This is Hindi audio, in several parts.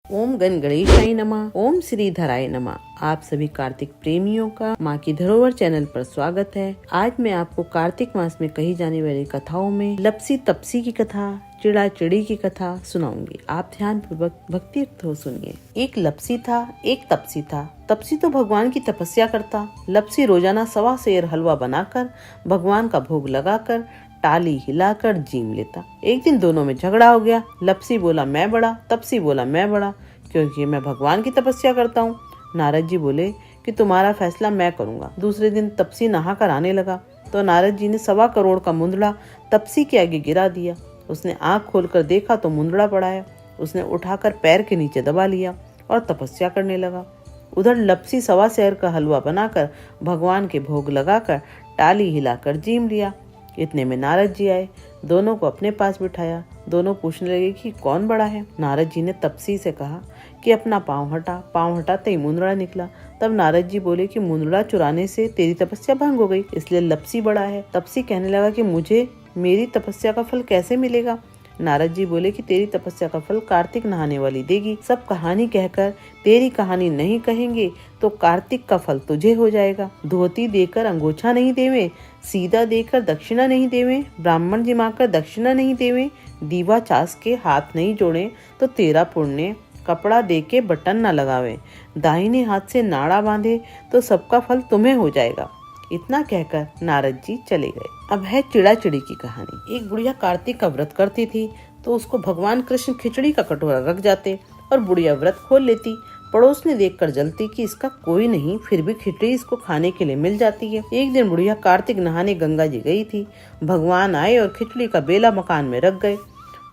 ओम गण गणेशाय नमः। ओम श्रीधराय नमः। आप सभी कार्तिक प्रेमियों का माँ की धरोहर चैनल पर स्वागत है। आज मैं आपको कार्तिक मास में कही जाने वाली कथाओं में लपसी तपसी की कथा, चिड़ा चिड़ी की कथा सुनाऊंगी। आप ध्यान पूर्वक भक्तियुक्त हो सुनिए। एक लपसी था, एक तपसी था। तपसी तो भगवान की तपस्या करता, लपसी रोजाना 1.25 सेर हलवा बनाकर भगवान का भोग लगाकर टाली हिलाकर जीम लेता। एक दिन दोनों में झगड़ा हो गया। लपसी बोला मैं बड़ा, तपसी बोला मैं बड़ा, क्योंकि मैं भगवान की तपस्या करता हूँ। नारद जी बोले कि तुम्हारा फैसला मैं करूँगा। दूसरे दिन तपसी नहाकर आने लगा तो नारद जी ने 1.25 करोड़ का मुंदड़ा तपसी के आगे गिरा दिया। उसने आँख खोलकर देखा तो मुंदड़ा पड़ा है। उसने उठाकर पैर के नीचे दबा लिया और तपस्या करने लगा। उधर लपसी 1.25 सेर का हलवा बनाकर भगवान के भोग लगाकर टाली हिलाकर जीम लिया। इतने में नारद जी आए, दोनों को अपने पास बिठाया। दोनों पूछने लगे कि कौन बड़ा है। नारद जी ने तपसी से कहा कि अपना पाँव हटा। पाँव हटाते ही मुंदड़ा निकला। तब नारद जी बोले कि मुंदड़ा चुराने से तेरी तपस्या भंग हो गई, इसलिए लपसी बड़ा है। तपसी कहने लगा कि मुझे मेरी तपस्या का फल कैसे मिलेगा। नारद जी बोले कि तेरी तपस्या का फल कार्तिक नहाने वाली देगी। सब कहानी कहकर तेरी कहानी नहीं कहेंगे तो कार्तिक का फल तुझे हो जाएगा। धोती देकर अंगोछा नहीं देवे, सीधा देकर दक्षिणा नहीं देवे, ब्राह्मण जिमाकर दक्षिणा नहीं देवे, दीवा चास के हाथ नहीं जोड़े तो तेरा पुण्य, कपड़ा दे के बटन न लगावे, दाहिने हाथ से नाड़ा बांधे तो सबका फल तुम्हें हो जाएगा। इतना कहकर नारद जी चले गए। अब है चिड़ा चिड़ी की कहानी। एक बुढ़िया कार्तिक का व्रत करती थी तो उसको भगवान कृष्ण खिचड़ी का कटोरा रख जाते और बुढ़िया व्रत खोल लेती। पड़ोस ने देखकर जलती कि इसका कोई नहीं, फिर भी खिचड़ी इसको खाने के लिए मिल जाती है। एक दिन बुढ़िया कार्तिक नहाने गंगा जी गई थी। भगवान आए और खिचड़ी का बेला मकान में रख गए।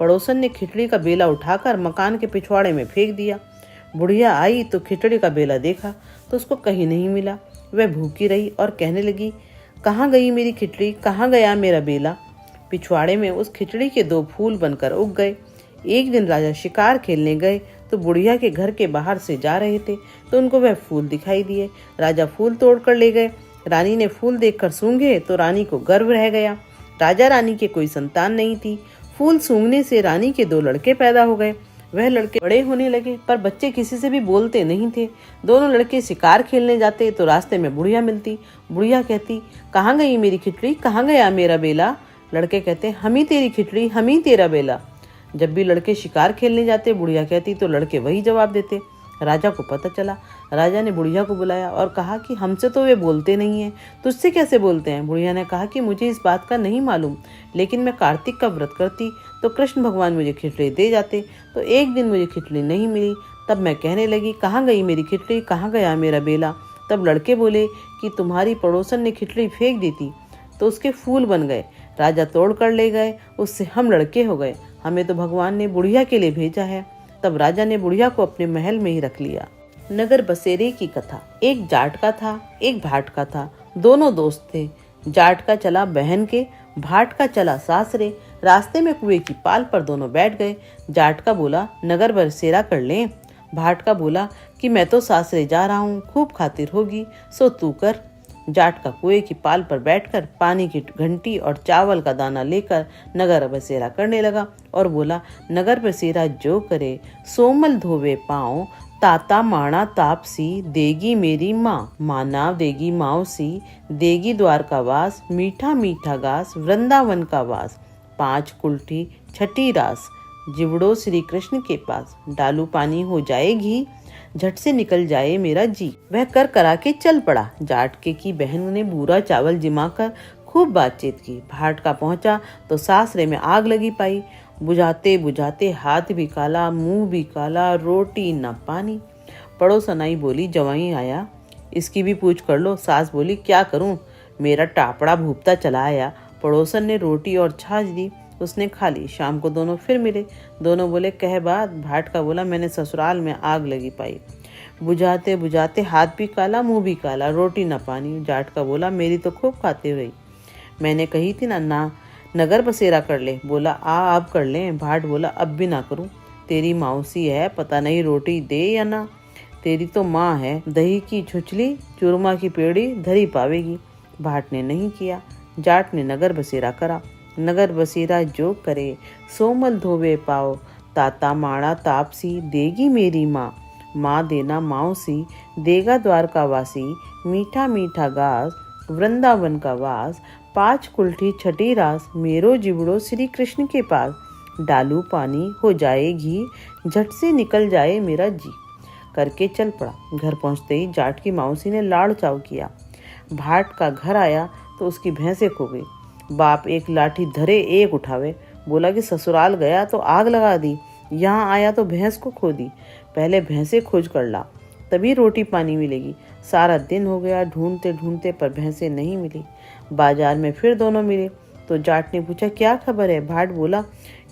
पड़ोसन ने खिचड़ी का बेला उठाकर मकान के पिछवाड़े में फेंक दिया। बुढ़िया आई तो खिचड़ी का बेला देखा तो उसको कहीं नहीं मिला। वह भूखी रही और कहने लगी, कहाँ गई मेरी खिचड़ी, कहाँ गया मेरा बेला। पिछवाड़े में उस खिचड़ी के 2 फूल बनकर उग गए। एक दिन राजा शिकार खेलने गए तो बुढ़िया के घर के बाहर से जा रहे थे तो उनको वह फूल दिखाई दिए। राजा फूल तोड़ कर ले गए। रानी ने फूल देखकर सूंघे तो रानी को गर्व रह गया। राजा रानी के कोई संतान नहीं थी। फूल सूंघने से रानी के 2 लड़के पैदा हो गए। वह लड़के बड़े होने लगे पर बच्चे किसी से भी बोलते नहीं थे। दोनों लड़के शिकार खेलने जाते तो रास्ते में बुढ़िया मिलती। बुढ़िया कहती, कहाँ गई मेरी खिचड़ी, कहाँ गया मेरा बेला। लड़के कहते, हम ही तेरी खिचड़ी, हम ही तेरा बेला। जब भी लड़के शिकार खेलने जाते बुढ़िया कहती तो लड़के वही जवाब देते। राजा को पता चला। राजा ने बुढ़िया को बुलाया और कहा कि हमसे तो वे बोलते नहीं हैं, तुझसे कैसे बोलते हैं। बुढ़िया ने कहा कि मुझे इस बात का नहीं मालूम, लेकिन मैं कार्तिक का व्रत करती तो कृष्ण भगवान मुझे खिचड़ी दे जाते। तो एक दिन मुझे खिचड़ी नहीं मिली, तब मैं कहने लगी, कहाँ गई मेरी खिचड़ी, कहाँ गया मेरा बेला। तब लड़के बोले कि तुम्हारी पड़ोसन ने खिचड़ी फेंक दी थी तो उसके फूल बन गए, राजा तोड़ कर ले गए, उससे हम लड़के हो गए, हमें तो भगवान ने बुढ़िया के लिए भेजा है। तब राजा ने बुढ़िया को अपने महल में ही रख लिया। नगर बसेरे की कथा। एक जाट का था, एक भाट का था। दोनों दोस्त थे। जाट का चला बहन के, भाट का चला सासरे। रास्ते में कुएं की पाल पर दोनों बैठ गए। जाट का बोला, नगर बसेरा कर लें। भाट का बोला कि मैं तो सासरे जा रहा हूँ, खूब खातिर होगी, सो तू कर। जाट का कुएं की पाल पर बैठकर पानी की घंटी और चावल का दाना लेकर नगर बसेरा करने लगा और बोला, नगर बसेरा जो करे सोमल धोवे पाँव, ताता माणा तापसी देगी मेरी माँ, माना देगी माओसी, देगी द्वार का वास, मीठा मीठा घास, वृंदावन का वास, 5 कुल्ठी 6ठी रास, जिवड़ो श्री कृष्ण के पास, डालू पानी हो जाएगी, झट से निकल जाए मेरा जी। वह कर करा के चल पड़ा। जाट के की बहन ने बूरा चावल जिमाकर खूब बातचीत की। भाट का पहुंचा तो सासरे में आग लगी पाई। बुझाते बुझाते हाथ भी काला, मुंह भी काला, रोटी न पानी। पड़ोसन आई बोली, जवाई आया, इसकी भी पूछ कर लो। सास बोली, क्या करूं, मेरा टापड़ा भूपता चला आया। पड़ोसन ने रोटी और छाछ दी, उसने खा ली। शाम को दोनों फिर मिले। दोनों बोले, कह बात। भाट का बोला, मैंने ससुराल में आग लगी पाई। बुझाते बुझाते हाथ भी काला, मुंह भी काला, रोटी न पानी। जाट का बोला, मेरी तो खूब खाते रही, मैंने कही थी ना नगर बसेरा कर ले। बोला, अब कर ले। भाट बोला, अब भी ना करूं, तेरी मौसी है, पता नहीं रोटी दे या ना। तेरी तो माँ है, दही की छुचली चूरमा की पेड़ी धरी पावेगी। भाट ने नहीं किया। जाट ने नगर बसेरा करा। नगर बसेरा जो करे सोमल धोवे पाओ, ताता माणा तापसी देगी मेरी माँ, माँ देना माऊसी देगा द्वारका वासी, मीठा मीठा घास वृंदावन का वास, 5 कुल्ठी छठी रास मेरो जिबड़ो श्री कृष्ण के पास, डालू पानी हो जाए घी झट से निकल जाए मेरा जी। करके चल पड़ा। घर पहुंचते ही जाट की मौसी ने लाड़ चाव किया। भाट का घर आया तो उसकी भैंसें खो गई। बाप एक लाठी धरे एक उठावे, बोला कि ससुराल गया तो आग लगा दी, यहाँ आया तो भैंस को खो दी, पहले भैंसें खोज कर ला तभी रोटी पानी मिलेगी। सारा दिन हो गया ढूंढते ढूंढते पर भैंसें नहीं मिली। बाजार में फिर दोनों मिले तो जाट ने पूछा क्या खबर है। भाट बोला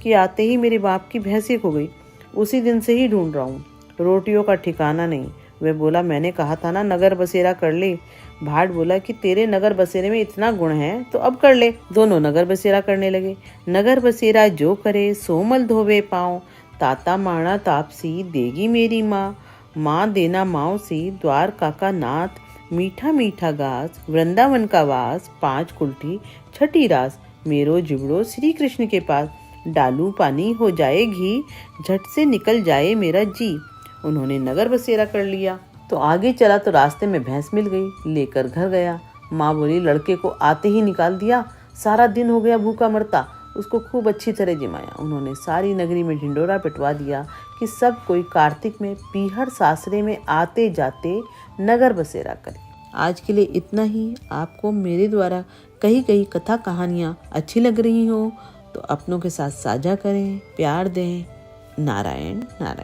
कि आते ही मेरे बाप की भैंसें खो गई, उसी दिन से ही ढूंढ रहा हूँ, रोटियों का ठिकाना नहीं। वह बोला मैंने कहा था ना नगर बसेरा कर ले। भाट बोला कि तेरे नगर बसेरे में इतना गुण है तो अब कर ले। दोनों नगर बसेरा करने लगे। नगर बसेरा जो करे सोमल धोवे पाँव, ताता माणा तापसी देगी मेरी माँ, माँ देना माऊसी द्वारका का नाथ, मीठा मीठा घास वृंदावन का वास, 5 कुल्ठी छठी रास मेरो जिबड़ो श्री कृष्ण के पास, डालू पानी हो जाए घी झट से निकल जाए मेरा जी। उन्होंने नगर बसेरा कर लिया। तो आगे चला तो रास्ते में भैंस मिल गई, लेकर घर गया। माँ बोली लड़के को आते ही निकाल दिया, सारा दिन हो गया भूखा मरता, उसको खूब अच्छी तरह जिमाया। उन्होंने सारी नगरी में ढिंडोरा पिटवा दिया कि सब कोई कार्तिक में पीहर सासरे में आते जाते नगर बसेरा करे। आज के लिए इतना ही। आपको मेरे द्वारा कही गई कथा कहानियाँ अच्छी लग रही हो तो अपनों के साथ साझा करें, प्यार दें। नारायण नारायण।